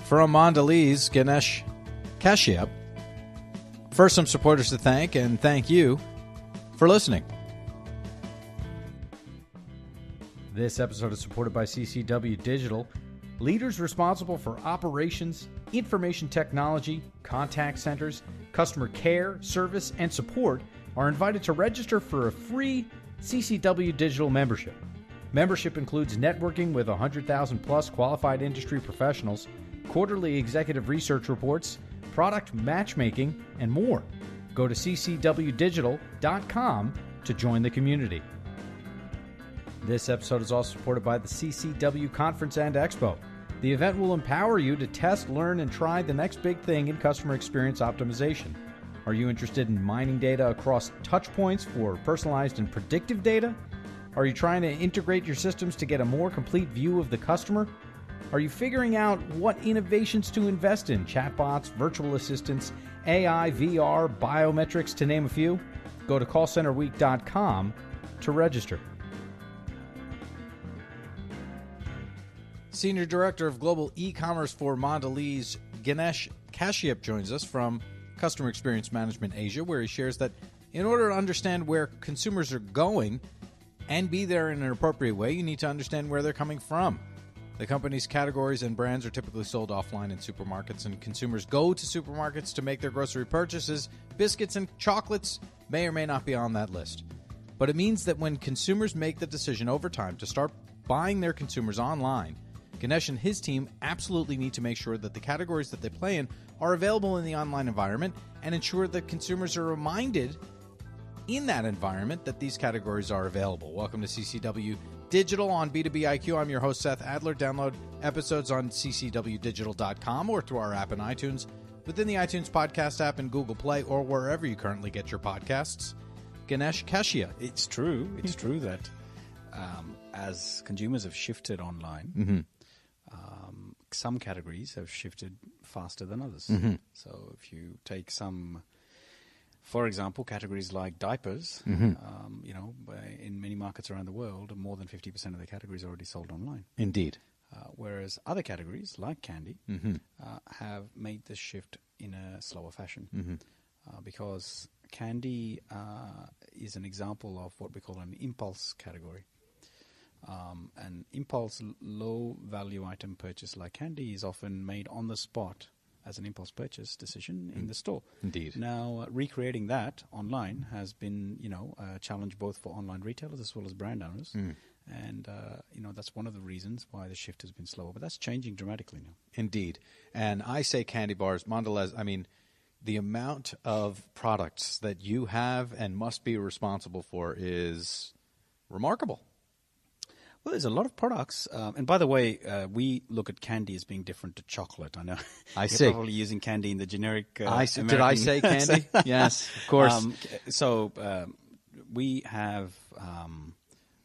from Mondelez, Ganesh Kashyap. First, some supporters to thank, and thank you for listening. This episode is supported by CCW Digital, leaders responsible for operations, information technology, contact centers, customer care, service, and support are invited to register for a free CCW Digital membership. Membership includes networking with 100,000 plus qualified industry professionals, quarterly executive research reports, product matchmaking, and more. Go to ccwdigital.com to join the community. This episode is also supported by the CCW Conference and Expo. The event will empower you to test, learn, and try the next big thing in customer experience optimization. Are you interested in mining data across touch points for personalized and predictive data? Are you trying to integrate your systems to get a more complete view of the customer? Are you figuring out what innovations to invest in? Chatbots, virtual assistants, AI, VR, biometrics, to name a few? Go to callcenterweek.com to register. Senior Director of Global E-Commerce for Mondelez, Ganesh Kashyap, joins us from Customer Experience Management Asia, where he shares that in order to understand where consumers are going and be there in an appropriate way, you need to understand where they're coming from. The company's categories and brands are typically sold offline in supermarkets, and consumers go to supermarkets to make their grocery purchases. Biscuits and chocolates may or may not be on that list. But it means that when consumers make the decision over time to start buying their consumers online, Ganesh and his team absolutely need to make sure that the categories that they play in are available in the online environment and ensure that consumers are reminded in that environment that these categories are available. Welcome to CCW Digital on B2B IQ. I'm your host, Seth Adler. Download episodes on ccwdigital.com or through our app in iTunes, within the iTunes podcast app in Google Play, or wherever you currently get your podcasts. Ganesh Kashyap. It's true that as consumers have shifted online, some categories have shifted faster than others. So if you take some, for example, categories like diapers, in many markets around the world, more than 50% of the categories are already sold online. Indeed. Whereas other categories like candy have made this shift in a slower fashion because candy is an example of what we call an impulse category. An impulse low-value item purchase like candy is often made on the spot as an impulse purchase decision in the store. Indeed. Now, recreating that online has been, a challenge both for online retailers as well as brand owners. And, that's one of the reasons why the shift has been slower. But that's changing dramatically now. Indeed. And I say candy bars, Mondelez, the amount of products that you have and must be responsible for is remarkable. Well, there's a lot of products. And by the way, we look at candy as being different to chocolate. I know. I see. You're probably using candy in the generic did I say candy? Yes, of course. We have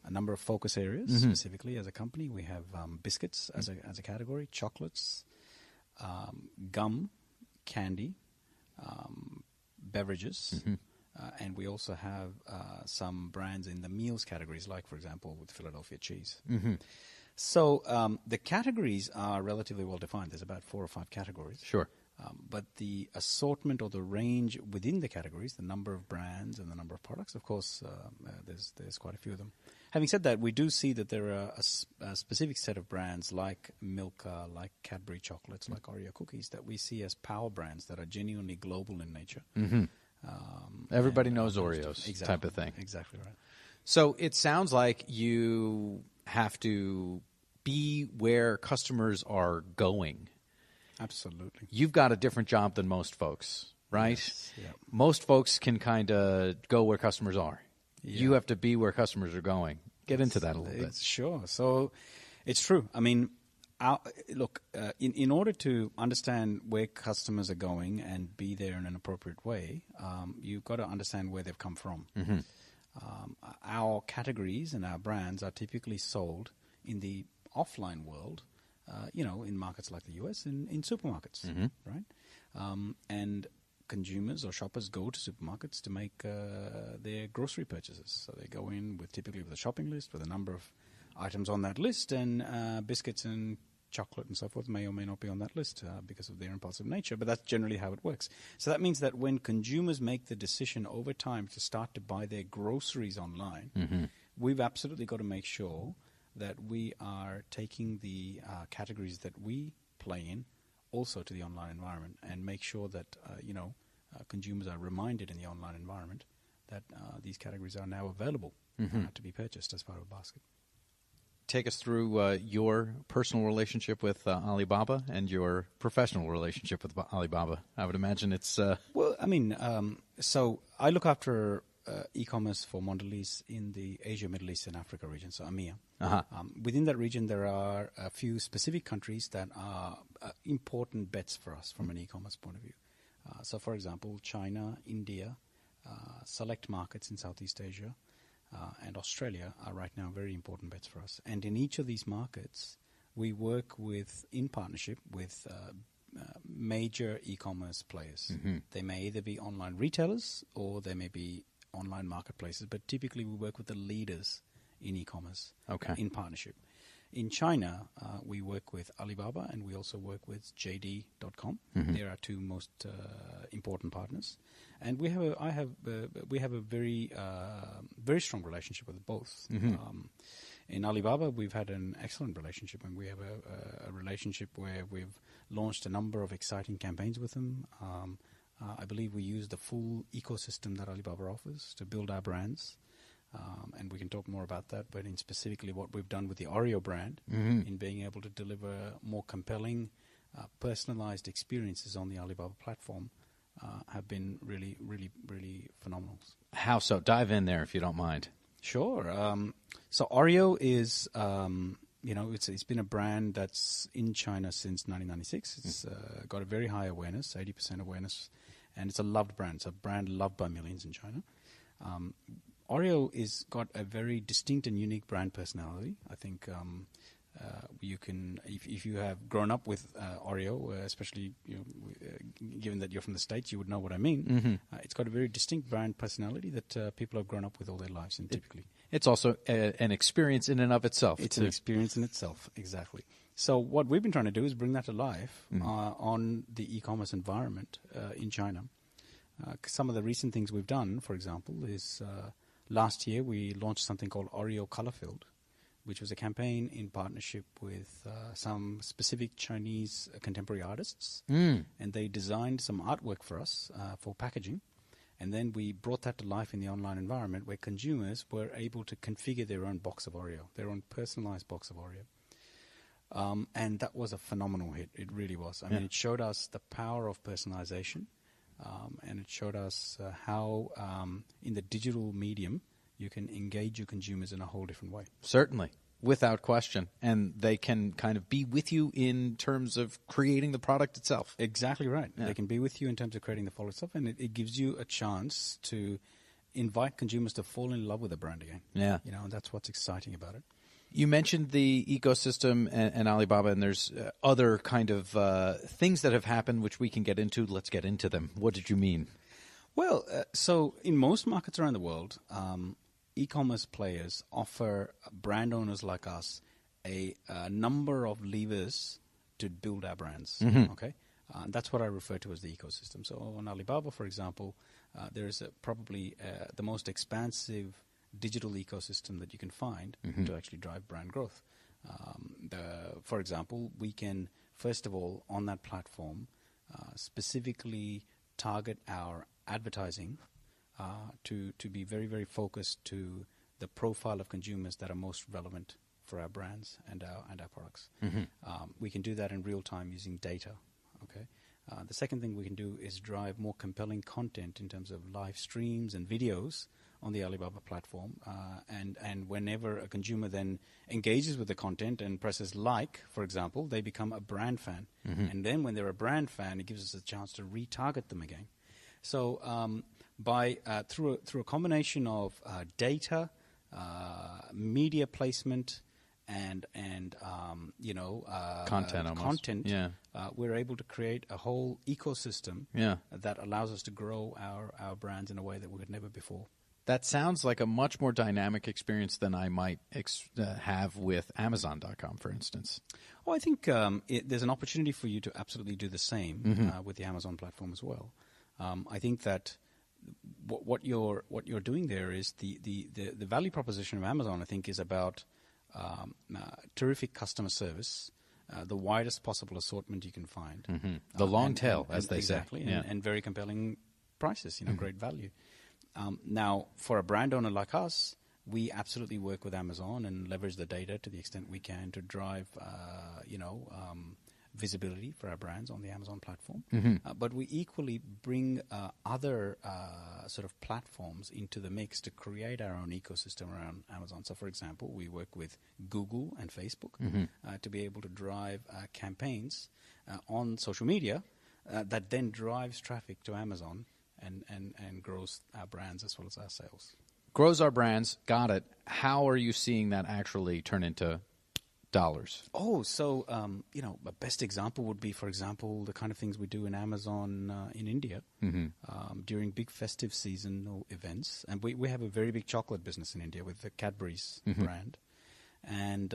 a number of focus areas specifically as a company. We have biscuits as a category, chocolates, gum, candy, beverages. And we also have some brands in the meals categories, like, for example, with Philadelphia cheese. So the categories are relatively well defined. There's about 4 or 5 categories. Sure. But the assortment or the range within the categories, the number of brands and the number of products, of course, there's quite a few of them. Having said that, we do see that there are a specific set of brands like Milka, like Cadbury chocolates, like Oreo cookies that we see as power brands that are genuinely global in nature. Everybody knows Oreos, type of thing. Exactly right. So it sounds like you have to be where customers are going. Absolutely. You've got a different job than most folks, right? Yes, yeah. Most folks can kind of go where customers are. Yeah. You have to be where customers are going. Get into that a little bit. Sure. So it's true. In order to understand where customers are going and be there in an appropriate way, you've got to understand where they've come from. Our categories and our brands are typically sold in the offline world, in markets like the US, in supermarkets, right? And consumers or shoppers go to supermarkets to make their grocery purchases. So they go in typically with a shopping list with a number of items on that list, and biscuits and chocolate and so forth may or may not be on that list because of their impulsive nature, but that's generally how it works. So that means that when consumers make the decision over time to start to buy their groceries online, we've absolutely got to make sure that we are taking the categories that we play in also to the online environment and make sure that, consumers are reminded in the online environment that these categories are now available to be purchased as part of a basket. Take us through your personal relationship with Alibaba and your professional relationship with Alibaba. I would imagine it's... Well, I mean, so I look after e-commerce for Mondelez in the Asia, Middle East, and Africa region, so EMEA. Within that region, there are a few specific countries that are important bets for us from an e-commerce point of view. So, for example, China, India, select markets in Southeast Asia, and Australia are right now very important bets for us. And in each of these markets, we work in partnership with major e-commerce players. They may either be online retailers or they may be online marketplaces, but typically we work with the leaders in e-commerce in partnership. In China, we work with Alibaba and we also work with JD.com. They're our two most important partners, and we have a very strong relationship with both. In Alibaba, we've had an excellent relationship, and we have a relationship where we've launched a number of exciting campaigns with them. I believe we use the full ecosystem that Alibaba offers to build our brands. And we can talk more about that, but in specifically what we've done with the Oreo brand in being able to deliver more compelling, personalized experiences on the Alibaba platform have been really, really, really phenomenal. How so? Dive in there if you don't mind. Sure. So Oreo is, it's been a brand that's in China since 1996. It's got a very high awareness, 80% awareness, and it's a loved brand. It's a brand loved by millions in China. Oreo is got a very distinct and unique brand personality. I think you can, if you have grown up with Oreo, especially given that you're from the States, you would know what I mean. It's got a very distinct brand personality that people have grown up with all their lives, and typically. It's also an experience in and of itself. It's an experience in itself, exactly. So what we've been trying to do is bring that to life on the e-commerce environment in China. Some of the recent things we've done, for example, is... last year, we launched something called Oreo Colorfilled, which was a campaign in partnership with some specific Chinese contemporary artists. And they designed some artwork for us for packaging. And then we brought that to life in the online environment where consumers were able to configure their own box of Oreo, their own personalized box of Oreo. And that was a phenomenal hit. It really was. I mean, it showed us the power of personalization. And it showed us how, in the digital medium, you can engage your consumers in a whole different way. Certainly, without question. And they can kind of be with you in terms of creating the product itself. Exactly right. Yeah. They can be with you in terms of creating the product itself, and it gives you a chance to invite consumers to fall in love with the brand again. Yeah. And that's what's exciting about it. You mentioned the ecosystem and Alibaba, and there's other kind of things that have happened which we can get into. Let's get into them. What did you mean? Well, so in most markets around the world, e-commerce players offer brand owners like us a number of levers to build our brands. Okay, that's what I refer to as the ecosystem. So on Alibaba, for example, there is probably the most expansive digital ecosystem that you can find to actually drive brand growth. For example, we can, first of all, on that platform, specifically target our advertising to be very, very focused to the profile of consumers that are most relevant for our brands and our products. We can do that in real time using data. Okay. The second thing we can do is drive more compelling content in terms of live streams and videos on the Alibaba platform, and whenever a consumer then engages with the content and presses like, for example, they become a brand fan. And then when they're a brand fan, it gives us a chance to retarget them again. So through a combination of data, media placement, and content, we're able to create a whole ecosystem that allows us to grow our brands in a way that we could never before. That sounds like a much more dynamic experience than I might have with Amazon.com, for instance. Oh, I think there's an opportunity for you to absolutely do the same with the Amazon platform as well. I think that what you're doing there is the value proposition of Amazon, I think, is about terrific customer service, the widest possible assortment you can find. The long tail, as they exactly, say. Exactly, and very compelling prices, great value. Now, for a brand owner like us, we absolutely work with Amazon and leverage the data to the extent we can to drive, visibility for our brands on the Amazon platform. But we equally bring other sort of platforms into the mix to create our own ecosystem around Amazon. So, for example, we work with Google and Facebook to be able to drive campaigns on social media that then drives traffic to Amazon and grows our brands as well as our sales. Grows our brands, got it. How are you seeing that actually turn into dollars? Oh, so, a best example would be, for example, the kind of things we do in Amazon in India during big festive seasonal events. And we have a very big chocolate business in India with the Cadbury's brand. And,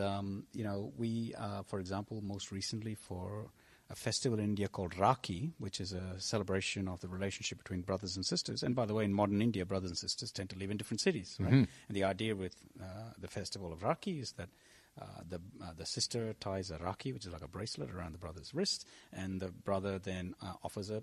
we, for example, most recently for a festival in India called Rakhi, which is a celebration of the relationship between brothers and sisters. And by the way, in modern India, brothers and sisters tend to live in different cities, right? And the idea with the festival of Rakhi is that the sister ties a Rakhi, which is like a bracelet, around the brother's wrist, and the brother then offers a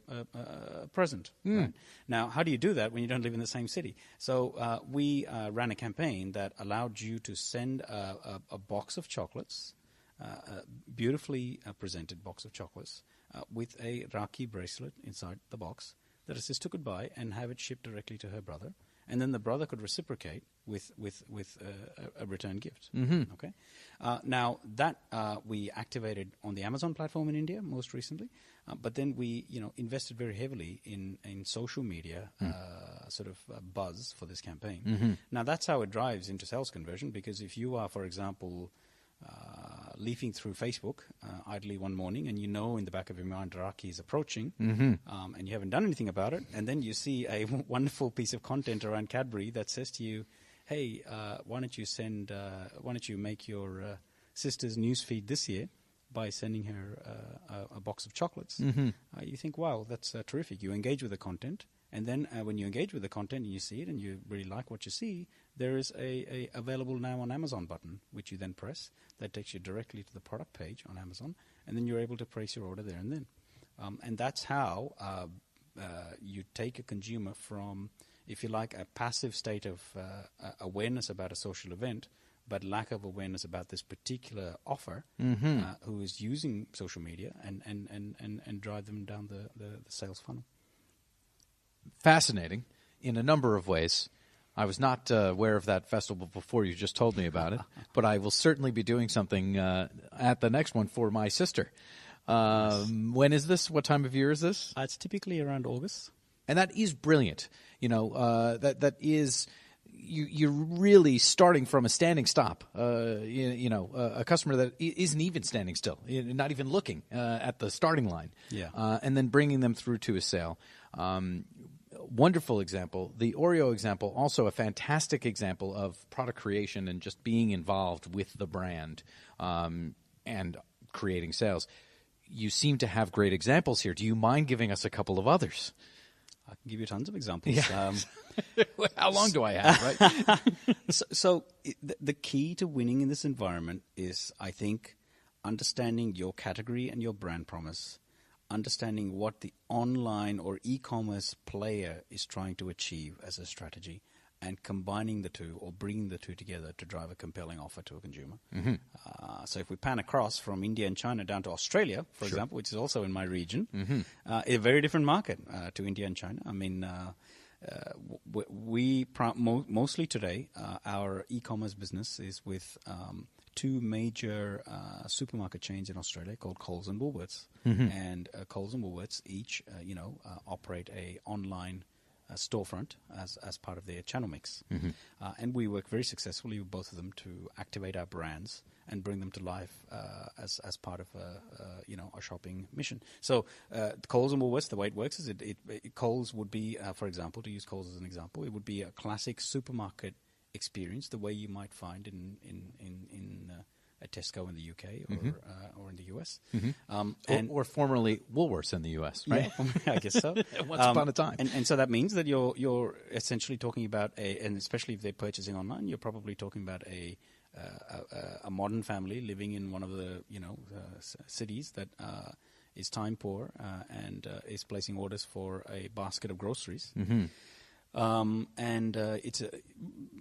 present. Right? Now, how do you do that when you don't live in the same city? So we ran a campaign that allowed you to send a box of chocolates, a beautifully presented box of chocolates with a Rakhi bracelet inside the box that a sister could buy and have it shipped directly to her brother. And then the brother could reciprocate with a return gift. Okay. Now that we activated on the Amazon platform in India most recently, but then we invested very heavily in social media buzz for this campaign. Now that's how it drives into sales conversion, because if you are, for example, leafing through Facebook idly one morning, and in the back of your mind Rakhi is approaching, and you haven't done anything about it, and then you see a wonderful piece of content around Cadbury that says to you, hey, why don't you make your sister's newsfeed this year by sending her a box of chocolates? You think, wow, that's terrific. You engage with the content. And then when you engage with the content and you see it and you really like what you see, there is a available now on Amazon button, which you then press. That takes you directly to the product page on Amazon, and then you're able to place your order there and then. And that's how you take a consumer from, if you like, a passive state of awareness about a social event, but lack of awareness about this particular offer, who is using social media and drive them down the sales funnel. Fascinating in a number of ways. I was not aware of that festival before you just told me about it, but I will certainly be doing something at the next one for my sister. When is this? What time of year is this? It's typically around August. And that is brilliant. That is... You're really starting from a standing stop. A customer that isn't even standing still, not even looking at the starting line. Yeah. And then bringing them through to a sale. Wonderful example. The Oreo example, also a fantastic example of product creation and just being involved with the brand and creating sales. You seem to have great examples here. Do you mind giving us a couple of others? I can give you tons of examples. Yeah. How long do I have, right? So the key to winning in this environment is, I think, understanding your category and your brand promise, understanding what the online or e-commerce player is trying to achieve as a strategy, and combining the two or bringing the two together to drive a compelling offer to a consumer. So if we pan across from India and China down to Australia, for example, which is also in my region, a very different market to India and China. I mean, mostly today, our e-commerce business is with two major supermarket chains in Australia called Coles and Woolworths. And Coles and Woolworths each, operate a online storefront as part of their channel mix. And we work very successfully with both of them to activate our brands and bring them to life as part of a shopping mission. So Coles and Woolworths, the way it works is Coles would be, for example, to use Coles as an example, it would be a classic supermarket experience, the way you might find in a Tesco in the UK or in the US. Or formerly Woolworths in the US, right? Yeah, I guess so. Once upon a time. And so that means that you're essentially talking about and especially if they're purchasing online, you're probably talking about a modern family living in one of the cities that is time poor and is placing orders for a basket of groceries. It's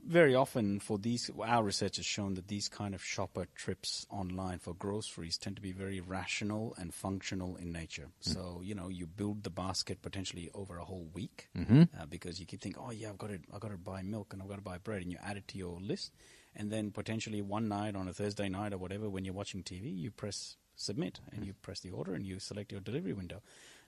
very often for our research has shown that these kind of shopper trips online for groceries tend to be very rational and functional in nature. So, you build the basket potentially over a whole week because you keep thinking, oh yeah, I've got to buy milk and I've got to buy bread, and you add it to your list. And then potentially one night on a Thursday night or whatever, when you're watching TV, you press submit and you press the order and you select your delivery window.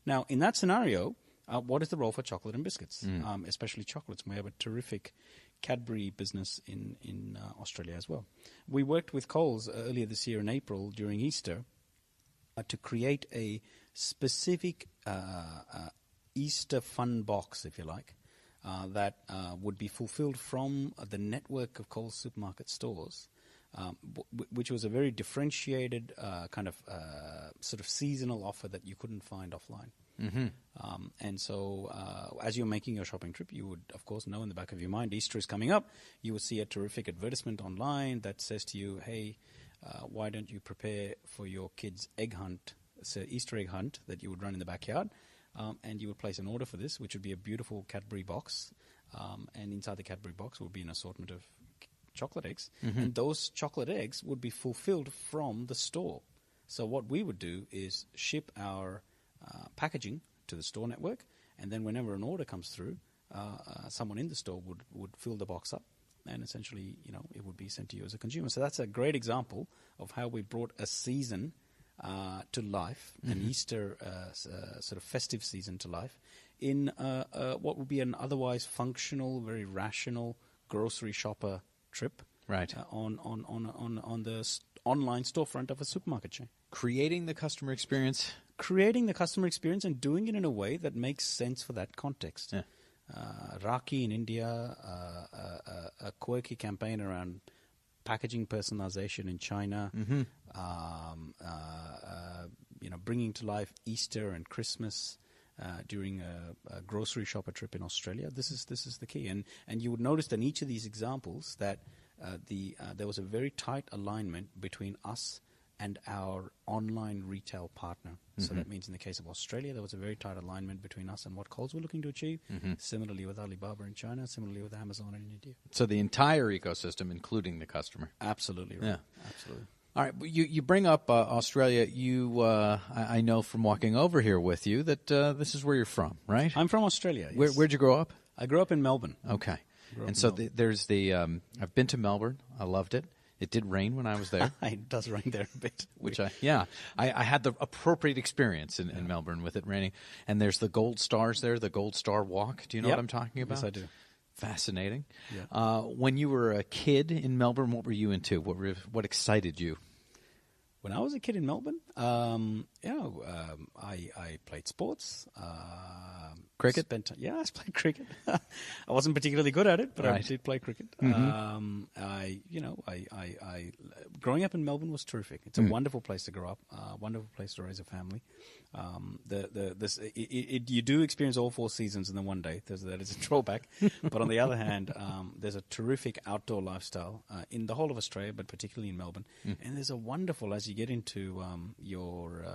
Now, in that scenario, what is the role for chocolate and biscuits, especially chocolates? We have a terrific Cadbury business in Australia as well. We worked with Coles earlier this year in April during Easter to create a specific Easter fun box, if you like, that would be fulfilled from the network of Coles supermarket stores, which was a very differentiated kind of sort of seasonal offer that you couldn't find offline. And so as you're making your shopping trip, you would, of course, know in the back of your mind, Easter is coming up. You would see a terrific advertisement online that says to you, hey, why don't you prepare for your kids' egg hunt, so Easter egg hunt that you would run in the backyard. And you would place an order for this, which would be a beautiful Cadbury box. And inside the Cadbury box would be an assortment of chocolate eggs. And those chocolate eggs would be fulfilled from the store. So what we would do is ship our packaging to the store network, and then whenever an order comes through, someone in the store would fill the box up, and essentially, it would be sent to you as a consumer. So that's a great example of how we brought a season to life, an Easter sort of festive season to life, in what would be an otherwise functional, very rational grocery shopper trip, right? On the online storefront of a supermarket chain. Creating the customer experience and doing it in a way that makes sense for that context. Yeah. Rakhi in India, a quirky campaign around packaging personalization in China, bringing to life Easter and Christmas during a grocery shopper trip in Australia. This is the key, and you would notice that in each of these examples that there was a very tight alignment between us and our online retail partner. So that means in the case of Australia, there was a very tight alignment between us and what Coles were looking to achieve. Similarly with Alibaba in China, similarly with Amazon in India. So the entire ecosystem, including the customer. Absolutely right. Yeah. Absolutely. All right, you bring up Australia. I know from walking over here with you that this is where you're from, right? I'm from Australia, yes. Where'd you grow up? I grew up in Melbourne. Okay. And so there's I've been to Melbourne. I loved it. It did rain when I was there. It does rain there a bit. I had the appropriate experience in Melbourne with it raining. And there's the Gold Stars there, the Gold Star Walk. Do you know what I'm talking about? Yes, I do. Fascinating. Yeah. When you were a kid in Melbourne, what were you into? What excited you? When I was a kid in Melbourne, I played sports. Cricket? I played cricket. I wasn't particularly good at it, but I did play cricket. Growing up in Melbourne was terrific. It's a wonderful place to grow up, wonderful place to raise a family. You do experience all 4 seasons in the one day. That is a drawback. But on the other hand, there's a terrific outdoor lifestyle in the whole of Australia, but particularly in Melbourne. And there's a wonderful, as you get into your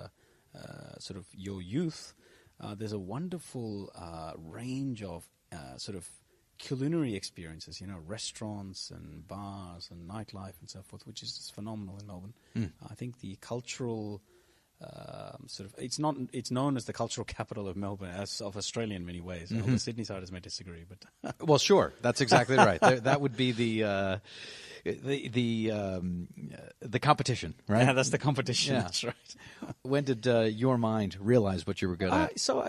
youth, there's a wonderful range of sort of culinary experiences, restaurants and bars and nightlife and so forth, which is just phenomenal in Melbourne. I think the cultural it's known as the cultural capital of Melbourne, as of Australia in many ways. The Sydney siders may disagree, but well, sure, that's exactly right. That would be the competition, right? Yeah, that's the competition. Yeah. That's right. When did your mind realize what you were good at? So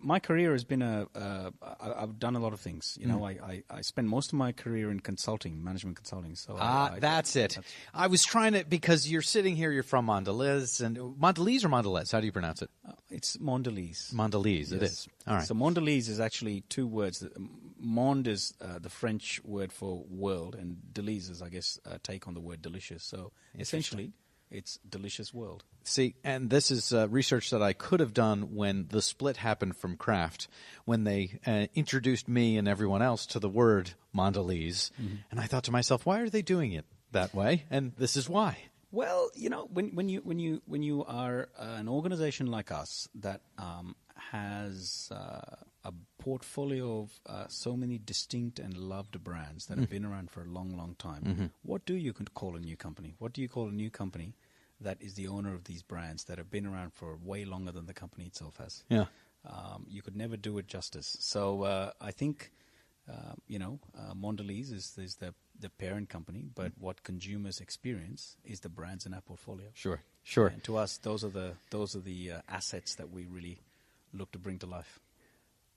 my career has been I've done a lot of things. You know, I spent most of my career in consulting, management consulting. So that's it. I was trying to, because you're sitting here, you're from Mondelez, and Mondelez or Mondelez? How do you pronounce it? It's Mondelez. Mondelez, it is. All right. So Mondelez is actually two words. Monde is the French word for world, and Delise is, I guess, a take on the word delicious. So essentially, it's delicious world. See, and this is research that I could have done when the split happened from Kraft, when they introduced me and everyone else to the word Mondelez. Mm-hmm. And I thought to myself, why are they doing it that way? And this is why. Well, you know, when you are an organization like us that has a portfolio of so many distinct and loved brands that have been around for a long, long time, what do you call a new company? What do you call a new company that is the owner of these brands that have been around for way longer than the company itself has? Yeah. You could never do it justice. So I think, Mondelez is the parent company, but what consumers experience is the brands in our portfolio. Sure. And to us, those are the assets that we really look to bring to life.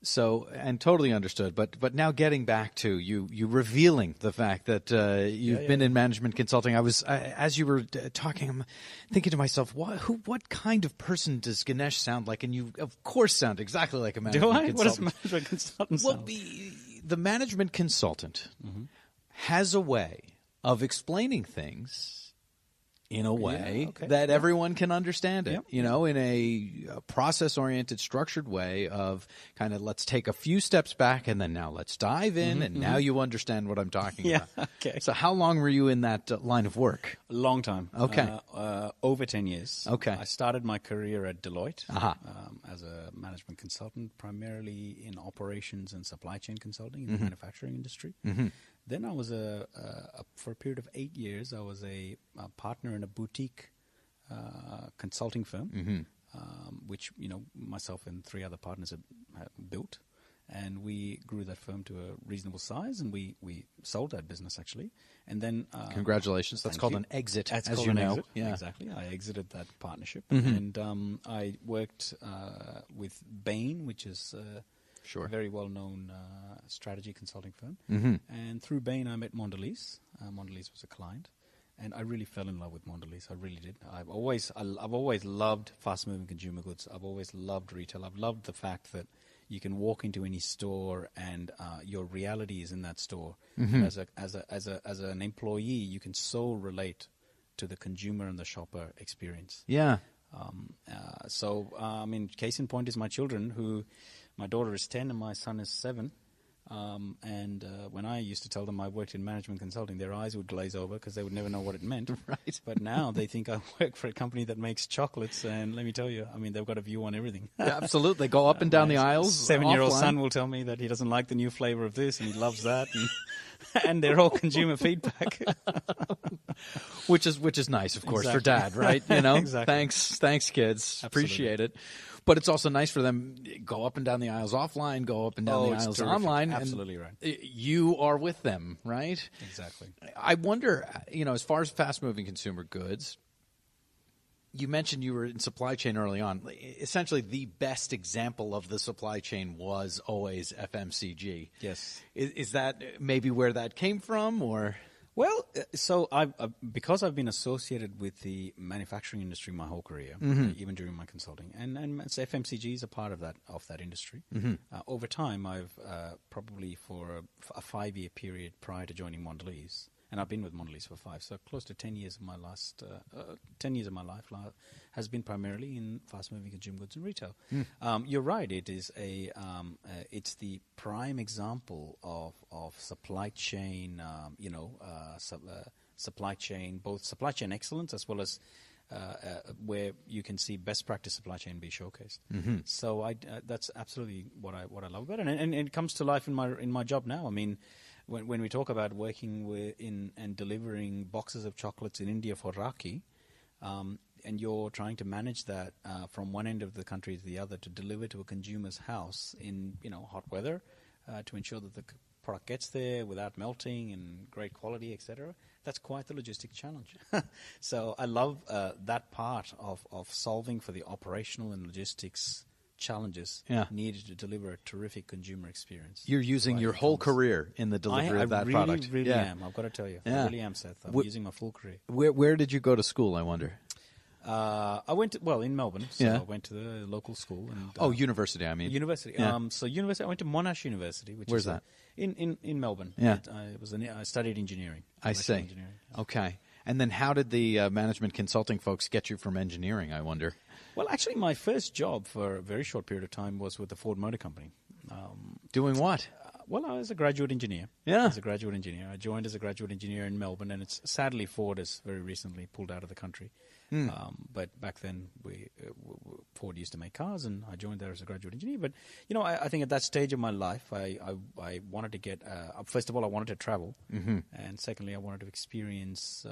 So, and totally understood, but now getting back to you revealing the fact that you've been in management consulting. As you were talking, I'm thinking to myself, what kind of person does Ganesh sound like? And you, of course, sound exactly like a management consultant. What does a management consultant sound? Well, the management consultant has a way of explaining things in a way that everyone can understand it, in a process-oriented, structured way of kind of let's take a few steps back and then now let's dive in and now you understand what I'm talking about. Okay. So how long were you in that line of work? A long time. Okay. Over 10 years. Okay. I started my career at Deloitte as a management consultant, primarily in operations and supply chain consulting in the manufacturing industry. Then I was for a period of 8 years, I was a partner in a boutique consulting firm, which myself and 3 other partners had built, and we grew that firm to a reasonable size, and we sold that business actually, and then congratulations. That's called an exit, as you know. Exit. Yeah, exactly. I exited that partnership, and I worked with Bain, which is a very well-known strategy consulting firm. And through Bain, I met Mondelez. Mondelez was a client, and I really fell in love with Mondelez. I really did. I've always loved fast-moving consumer goods. I've always loved retail. I've loved the fact that you can walk into any store and your reality is in that store. As an employee, you can so relate to the consumer and the shopper experience. Yeah. Case in point is my children, who my daughter is 10 and my son is 7. And when I used to tell them I worked in management consulting, their eyes would glaze over because they would never know what it meant. Right. But now they think I work for a company that makes chocolates, and let me tell you, they've got a view on everything. Yeah, absolutely. They go up and down the aisles. 7-year-old son will tell me that he doesn't like the new flavor of this and he loves that, and they're all consumer feedback. which is nice, of course, for dad, right? Exactly. Thanks, kids. Absolutely. Appreciate it. But it's also nice for them go up and down the aisles offline, go up and down the aisles terrific. online. Absolutely right. You are with them, right? Exactly. I wonder, as far as fast-moving consumer goods, you mentioned you were in supply chain early on. Essentially, the best example of the supply chain was always FMCG. Yes. Is that maybe where that came from, or? Well, so because I've been associated with the manufacturing industry my whole career, even during my consulting, and FMCG is a part of that industry. Over time, I've probably for a 5-year period prior to joining Mondelez, and I've been with Mondelez for 5, so close to 10 years of my 10 years of my life has been primarily in fast-moving consumer goods and retail. You're right; it is it's the prime example of supply chain, supply chain, both supply chain excellence as well as where you can see best practice supply chain be showcased. So that's absolutely what I love about it, and it comes to life in my job now. When we talk about working and delivering boxes of chocolates in India for Rakhi, and you're trying to manage that from one end of the country to the other to deliver to a consumer's house in hot weather, to ensure that the product gets there without melting and great quality, etc. That's quite the logistic challenge. So I love that part of solving for the operational and logistics challenges Yeah. needed to deliver a terrific consumer experience. You're using via your whole e-commerce. career in the delivery of that really, product. really Yeah. am. I've got to tell you. Yeah. I really am, Seth. I'm Wh- using my full career. Where did you go to school, I wonder? I went to, in Melbourne. So Yeah. I went to the local school. And, University, I mean. University. Yeah. University. I went to Monash University, which Where's is that? In Melbourne. Yeah. I studied engineering. I see. Electrical engineering. Okay. And then how did the management consulting folks get you from engineering, I wonder? Well, actually, my first job for a very short period of time was with the Ford Motor Company. Doing what? Well, I was a graduate engineer. Yeah. As a graduate engineer. I joined as a graduate engineer in Melbourne, and sadly Ford has very recently pulled out of the country. But back then, Ford used to make cars, and I joined there as a graduate engineer. But, I think at that stage of my life, I wanted to get, first of all, I wanted to travel. Mm-hmm. And secondly, I wanted to experience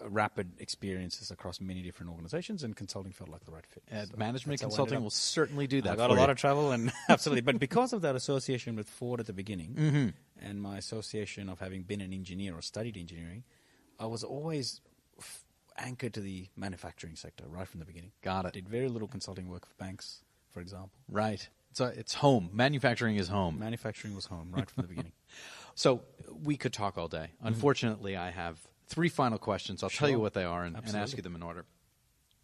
rapid experiences across many different organizations, and consulting felt like the right fit. So management that's how I ended consulting up. will certainly do that I got for a lot you. of travel, and absolutely. But because of that association with Ford at the beginning, and my association of having been an engineer or studied engineering, I was always anchored to the manufacturing sector right from the beginning. Got it. Did very little consulting work for banks, for example. Right. So it's home. Manufacturing is home. Manufacturing was home right from the beginning. So we could talk all day. Unfortunately, I have 3 final questions. I'll tell you Sure. what they are and ask you them in order.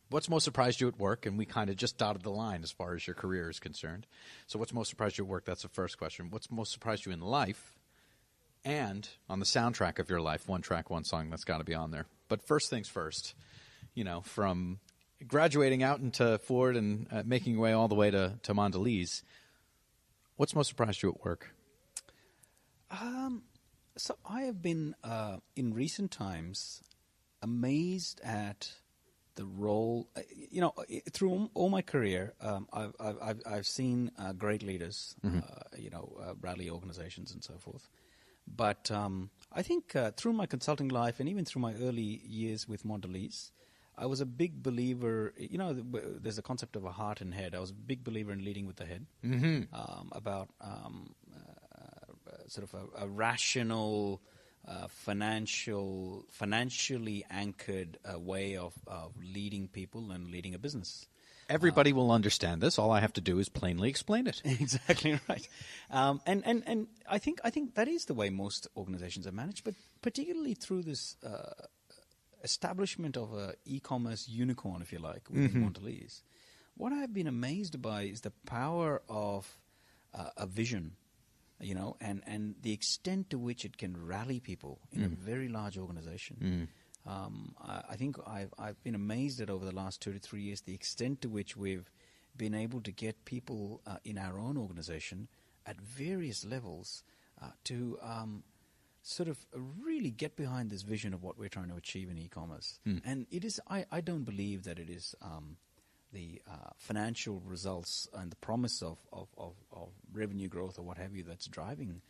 What's most surprised you at work? And we kind of just dotted the line as far as your career is concerned. So what's most surprised you at work? That's the first question. What's most surprised you in life? And on the soundtrack of your life, one track, one song, that's got to be on there. But first things first, from graduating out into Ford and making your way all the way to Mondelez, what's most surprised you at work? So I have been, in recent times, amazed at the role. Through all my career, I've seen great leaders, rally organizations and so forth. But I think through my consulting life and even through my early years with Mondelez, I was a big believer. There's a concept of a heart and head. I was a big believer in leading with the head. About sort of a rational, financially anchored way of leading people and leading a business. Everybody will understand this. All I have to do is plainly explain it. Exactly right. And I think that is the way most organizations are managed, but particularly through this establishment of a e-commerce unicorn, if you like, with Mondelez. What I've been amazed by is the power of a vision, and the extent to which it can rally people in a very large organization. I think I've been amazed at over the last 2 to 3 years the extent to which we've been able to get people in our own organization at various levels to sort of really get behind this vision of what we're trying to achieve in e-commerce. And it is, I don't believe that it is the financial results and the promise of revenue growth or what have you that's driving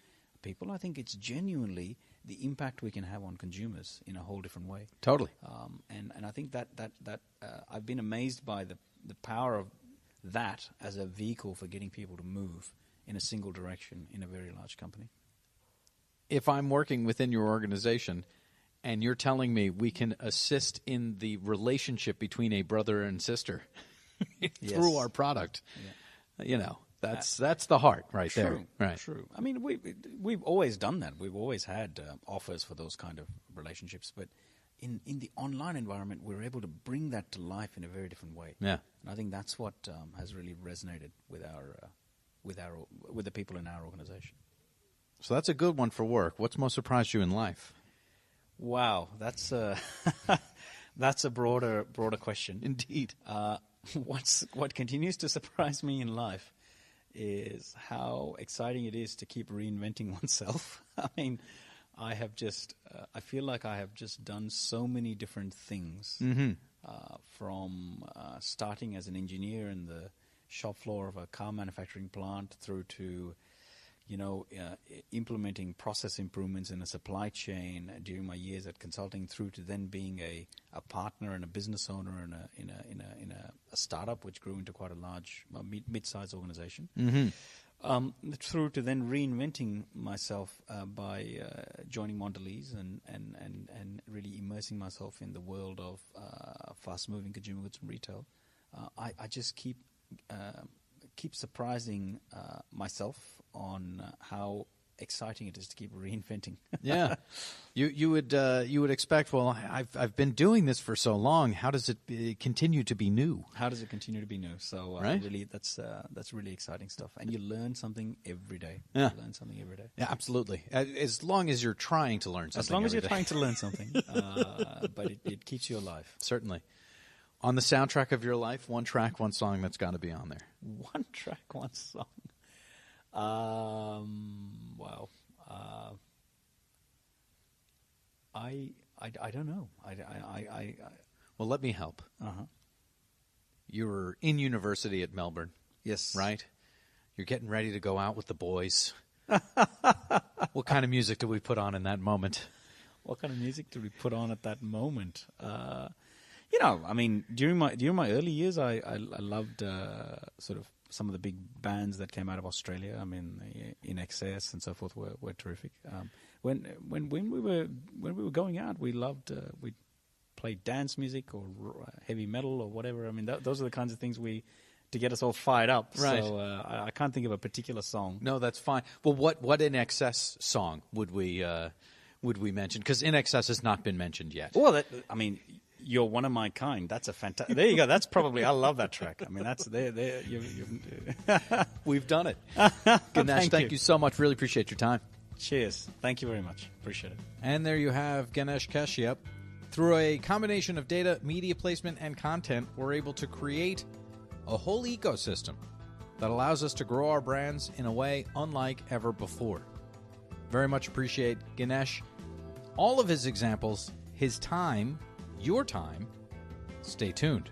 people. I think it's genuinely the impact we can have on consumers in a whole different way. Totally. And I think that I've been amazed by the power of that as a vehicle for getting people to move in a single direction in a very large company. If I'm working within your organization and you're telling me we can assist in the relationship between a brother and sister through our product, that's the heart right there. Right. True. I mean, we've always done that. We've always had offers for those kind of relationships, but in the online environment, we're able to bring that to life in a very different way. Yeah. And I think that's what has really resonated with the people in our organization. So that's a good one for work. What's most surprised you in life? Wow, that's a broader question. Indeed. What continues to surprise me in life is how exciting it is to keep reinventing oneself. I mean, I feel like I have just done so many different things, from starting as an engineer in the shop floor of a car manufacturing plant through to implementing process improvements in a supply chain during my years at consulting, through to then being a partner and a business owner in a startup which grew into quite a large mid-sized organization. Through to then reinventing myself by joining Mondelez and really immersing myself in the world of fast-moving consumer goods and retail. I just keep keep surprising myself on how exciting it is to keep reinventing. Yeah, you would expect. Well, I've been doing this for so long. How does it continue to be new? How does it continue to be new? So Right? really, that's really exciting stuff, and you learn something every day. Yeah. You learn something every day. Yeah, absolutely. As long as you're trying to learn something. As long as every you're day. trying to learn something, but it keeps you alive. Certainly. On the soundtrack of your life, one track, one song that's got to be on there. One track, one song. Wow. I don't know. Well, let me help. You were in university at Melbourne, Yes. right? You're getting ready to go out with the boys. What kind of music do we put on in that moment? What kind of music did we put on at that moment? I mean, during my early years, I loved sort of some of the big bands that came out of Australia. I mean, In Excess and so forth were terrific. When we were going out, we loved we played dance music or heavy metal or whatever. I mean, those are the kinds of things to get us all fired up. Right. So I can't think of a particular song. No, that's fine. Well, what In Excess song would we mention? Because In Excess has not been mentioned yet. Well, You're One of My Kind. That's a fantastic. There you go. That's probably. I love that track. I mean, that's there. We've done it. Ganesh, thank you so much. Really appreciate your time. Cheers. Thank you very much. Appreciate it. And there you have Ganesh Kashyap. Through a combination of data, media placement, and content, we're able to create a whole ecosystem that allows us to grow our brands in a way unlike ever before. Very much appreciate Ganesh, all of his examples, his time, your time. Stay tuned.